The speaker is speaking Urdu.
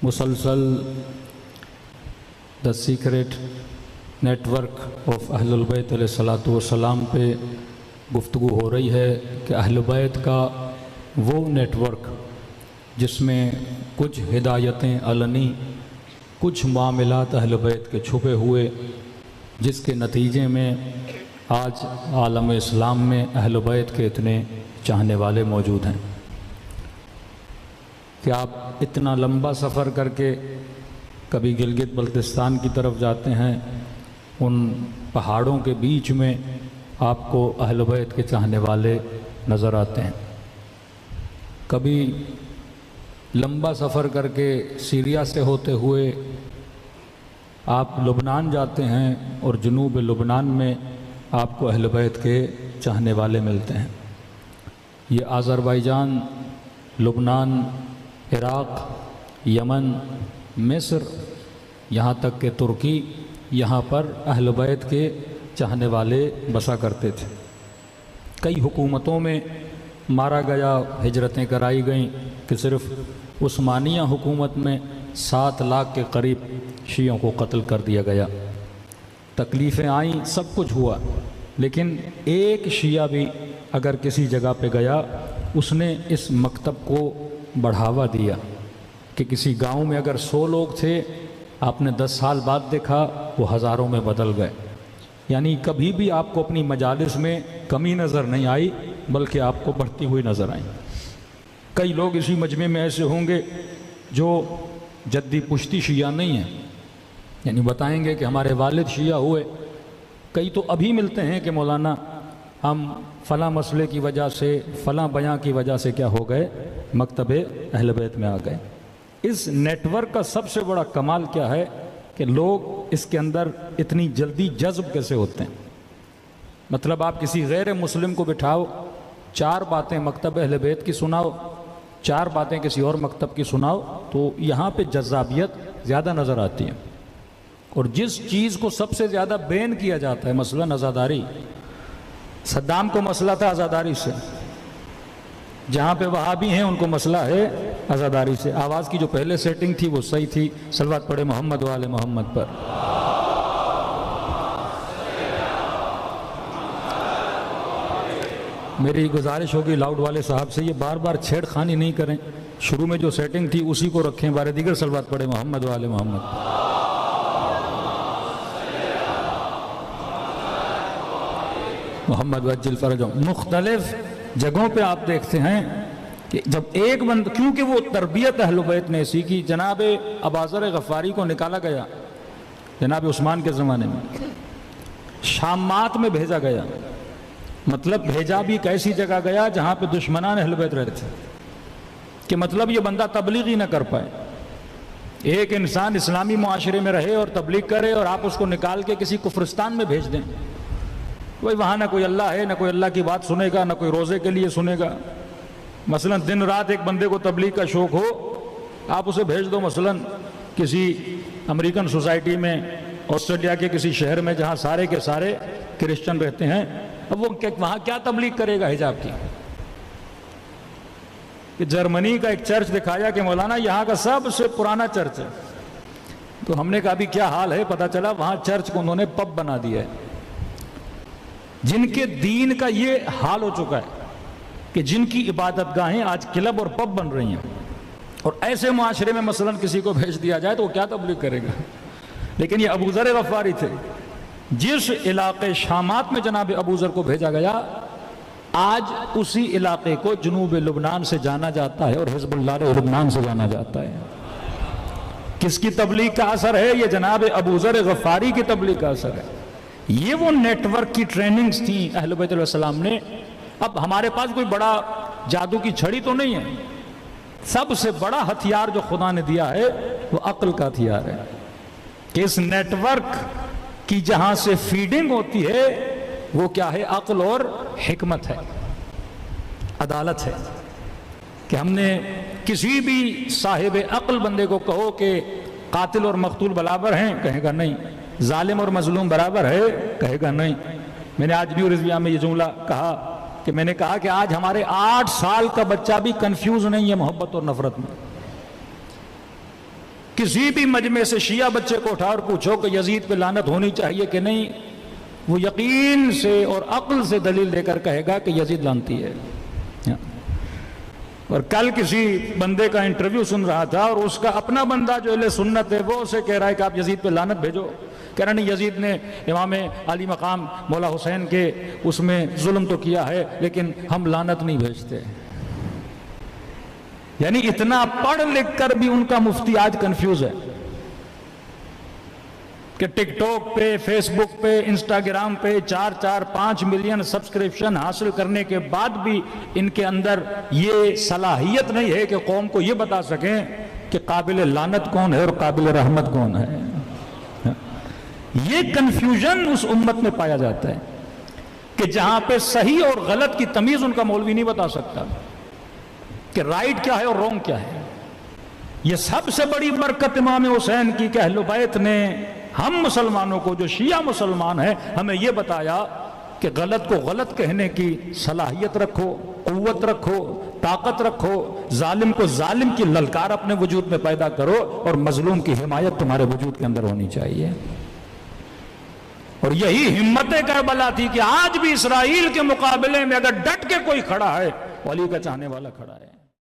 مسلسل دا سیکریٹ نیٹورک آف اہل البیت علیہ الصلوۃ والسلام پہ گفتگو ہو رہی ہے کہ اہل بیت کا وہ نیٹورک جس میں کچھ ہدایتیں علنی، کچھ معاملات اہل بیت کے چھپے ہوئے، جس کے نتیجے میں آج عالم اسلام میں اہل بیت کے اتنے چاہنے والے موجود ہیں کہ آپ اتنا لمبا سفر کر کے کبھی گلگت بلتستان کی طرف جاتے ہیں، ان پہاڑوں کے بیچ میں آپ کو اہل بیت کے چاہنے والے نظر آتے ہیں۔ کبھی لمبا سفر کر کے سیریا سے ہوتے ہوئے آپ لبنان جاتے ہیں اور جنوب لبنان میں آپ کو اہل بیت کے چاہنے والے ملتے ہیں۔ یہ آذربائیجان، لبنان، عراق، یمن، مصر، یہاں تک کہ ترکی، یہاں پر اہل بیت کے چاہنے والے بسا کرتے تھے۔ کئی حکومتوں میں مارا گیا، ہجرتیں کرائی گئیں کہ صرف عثمانیہ حکومت میں 7 لاکھ کے قریب شیعوں کو قتل کر دیا گیا۔ تکلیفیں آئیں، سب کچھ ہوا، لیکن ایک شیعہ بھی اگر کسی جگہ پہ گیا، اس نے اس مکتب کو بڑھاوا دیا کہ کسی گاؤں میں اگر 100 لوگ تھے، آپ نے 10 سال بعد دیکھا وہ ہزاروں میں بدل گئے۔ یعنی کبھی بھی آپ کو اپنی مجالس میں کمی نظر نہیں آئی، بلکہ آپ کو بڑھتی ہوئی نظر آئیں۔ کئی لوگ اسی مجمع میں ایسے ہوں گے جو جدی پشتی شیعہ نہیں ہیں، یعنی بتائیں گے کہ ہمارے والد شیعہ ہوئے۔ کئی تو ابھی ملتے ہیں کہ مولانا ہم فلاں مسئلے کی وجہ سے، فلاں بیان کی وجہ سے کیا ہو گئے، مکتب اہل بیت میں آ گئے۔ اس نیٹ ورک کا سب سے بڑا کمال کیا ہے کہ لوگ اس کے اندر اتنی جلدی جذب کیسے ہوتے ہیں۔ مطلب آپ کسی غیر مسلم کو بٹھاؤ، 4 باتیں مکتب اہل بیت کی سناؤ، 4 باتیں کسی اور مکتب کی سناؤ، تو یہاں پہ جذابیت زیادہ نظر آتی ہے۔ اور جس چیز کو سب سے زیادہ بین کیا جاتا ہے، مثلا عزاداری، صدام کو مسئلہ تھا عزاداری سے، جہاں پہ وہابی ہیں ان کو مسئلہ ہے عزاداری سے۔ آواز کی جو پہلے سیٹنگ تھی وہ صحیح تھی، صلوات پڑھے محمد و آل محمد پر۔ میری گزارش ہوگی لاؤڈ والے صاحب سے، یہ بار بار چھیڑ خانی نہیں کریں، شروع میں جو سیٹنگ تھی اسی کو رکھیں، بار دیگر صلوات پڑھے محمد و آل محمد۔ محمد وجل فرجہم۔ مختلف جگہوں پہ آپ دیکھتے ہیں کہ جب ایک بند، کیونکہ وہ تربیت اہل بیت نے ایسی کی، جناب اباذر غفاری کو نکالا گیا جناب عثمان کے زمانے میں، شامات میں بھیجا گیا، مطلب بھیجا بھی ایک ایسی جگہ گیا جہاں پہ دشمنان اہل بیت رہتے تھے، کہ مطلب یہ بندہ تبلیغ ہی نہ کر پائے۔ ایک انسان اسلامی معاشرے میں رہے اور تبلیغ کرے اور آپ اس کو نکال کے کسی کفرستان میں بھیج دیں، وہاں نہ کوئی اللہ ہے، نہ کوئی اللہ کی بات سنے گا، نہ کوئی روزے کے لیے سنے گا۔ مثلا دن رات ایک بندے کو تبلیغ کا شوق ہو، آپ اسے بھیج دو مثلا کسی امریکن سوسائٹی میں، آسٹریلیا کے کسی شہر میں جہاں سارے کے سارے کرسچن رہتے ہیں، اب وہ وہاں کیا تبلیغ کرے گا حجاب کی؟ کہ جرمنی کا ایک چرچ دکھایا کہ مولانا یہاں کا سب سے پرانا چرچ ہے، تو ہم نے کہا ابھی کیا حال ہے، پتہ چلا وہاں چرچ کو انہوں نے پب بنا دیا ہے۔ جن کے دین کا یہ حال ہو چکا ہے کہ جن کی عبادت گاہیں آج کلب اور پب بن رہی ہیں، اور ایسے معاشرے میں مثلا کسی کو بھیج دیا جائے تو وہ کیا تبلیغ کرے گا؟ لیکن یہ ابوذر غفاری تھے، جس علاقے شامات میں جناب ابوذر کو بھیجا گیا، آج اسی علاقے کو جنوب لبنان سے جانا جاتا ہے اور حزب اللہ لبنان سے جانا جاتا ہے۔ کس کی تبلیغ کا اثر ہے؟ یہ جناب ابوذر غفاری کی تبلیغ کا اثر ہے۔ یہ وہ نیٹ ورک کی ٹریننگز تھیں اہل بیت علیہ السلام نے۔ اب ہمارے پاس کوئی بڑا جادو کی چھڑی تو نہیں ہے، سب سے بڑا ہتھیار جو خدا نے دیا ہے وہ عقل کا ہتھیار ہے، کہ اس نیٹ ورک کی جہاں سے فیڈنگ ہوتی ہے وہ کیا ہے؟ عقل اور حکمت ہے، عدالت ہے۔ کہ ہم نے کسی بھی صاحب عقل بندے کو کہو کہ قاتل اور مقتول برابر ہیں، کہے گا نہیں۔ ظالم اور مظلوم برابر ہے، کہے گا نہیں۔ میں نے آج نیو رضویہ میں یہ جملہ کہا کہ میں نے کہا کہ آج ہمارے 8 سال کا بچہ بھی کنفیوز نہیں ہے محبت اور نفرت میں۔ کسی بھی مجمع سے شیعہ بچے کو اٹھا اور پوچھو کہ یزید پہ لعنت ہونی چاہیے کہ نہیں، وہ یقین سے اور عقل سے دلیل دے کر کہے گا کہ یزید لعنتی ہے۔ اور کل کسی بندے کا انٹرویو سن رہا تھا، اور اس کا اپنا بندہ جو اہل سنت ہے وہ اسے کہہ رہا ہے کہ آپ یزید پہ لعنت بھیجو، کہہ رہا نہیں، یزید نے امام علی مقام مولا حسین کے اس میں ظلم تو کیا ہے لیکن ہم لعنت نہیں بھیجتے۔ یعنی اتنا پڑھ لکھ کر بھی ان کا مفتی آج کنفیوز ہے کہ ٹک ٹاک پہ، فیس بک پہ، انسٹاگرام پہ 4-5 ملین سبسکرپشن حاصل کرنے کے بعد بھی ان کے اندر یہ صلاحیت نہیں ہے کہ قوم کو یہ بتا سکیں کہ قابل لعنت کون ہے اور قابل رحمت کون ہے۔ یہ کنفیوژن اس امت میں پایا جاتا ہے کہ جہاں پہ صحیح اور غلط کی تمیز ان کا مولوی نہیں بتا سکتا کہ رائٹ کیا ہے اور رونگ کیا ہے۔ یہ سب سے بڑی برکت امام حسین کی کہ اہل بیت نے ہم مسلمانوں کو، جو شیعہ مسلمان ہیں، ہمیں یہ بتایا کہ غلط کو غلط کہنے کی صلاحیت رکھو، قوت رکھو، طاقت رکھو، ظالم کو ظالم کی للکار اپنے وجود میں پیدا کرو، اور مظلوم کی حمایت تمہارے وجود کے اندر ہونی چاہیے۔ اور یہی ہمت کربلا تھی کہ آج بھی اسرائیل کے مقابلے میں اگر ڈٹ کے کوئی کھڑا ہے، علی کا چاہنے والا کھڑا ہے۔